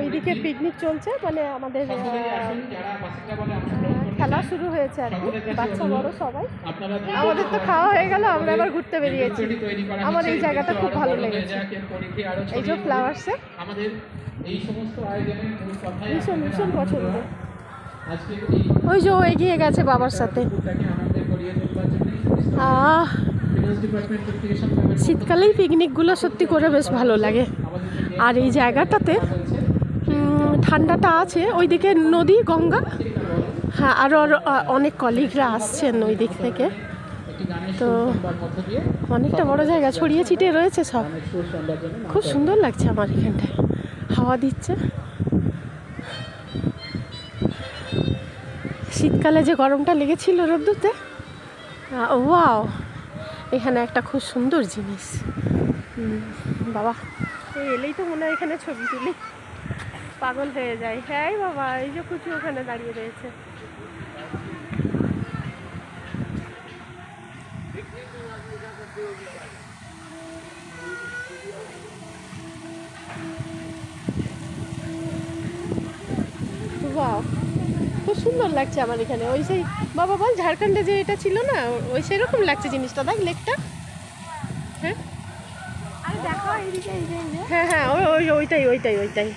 ওইদিকে পিকনিক চলছে, মানে আমাদের খেলা শুরু হয়েছে আর কি, বাচ্চা বড় সবাই। আমাদের তো খাওয়া হয়ে গেল, আমরা আবার ঘুরতে বেরিয়েছি। আমার এই জায়গাটা খুব ভালো লেগেছে, এই যে ফ্লাওয়ার্সে ভীষণ ভীষণ পছন্দ। ওই যে ও এগিয়ে গেছে বাবার সাথে। শীতকালেই পিকনিকগুলো সত্যি করে বেশ ভালো লাগে। আর এই জায়গাটাতে ঠান্ডাটা আছে, ওইদিকে নদী গঙ্গা। হ্যাঁ, আরও অনেক কলিগরা আসছেন ওই দিক থেকে, তো অনেকটা বড় জায়গা, ছড়িয়ে ছিটিয়ে রয়েছে সব। খুব সুন্দর লাগছে আমার এখানটায়, হাওয়া দিচ্ছে। শীতকালে যে গরমটা লেগেছিল রোদ্দুতে, ওয়াও, এখানে একটা খুব সুন্দর জিনিস। বাবা, এই এলেই তো মনে হয় এখানে ছবি তুলি, পাগল হয়ে যায়। হ্যাঁ বাবা, এই যে কুচু ওখানে দাঁড়িয়ে রয়েছে। ওয়াও, খুব সুন্দর লাগছে আমার এখানে। ওই সেই বাবা বল, ঝাড়খণ্ডে যে এটা ছিল না, ওই সেরকম লাগছে জিনিসটা। দেখ লেকটা। হ্যাঁ, হ্যাঁ হ্যাঁ, ওইটাই ওইটাই ওইটাই।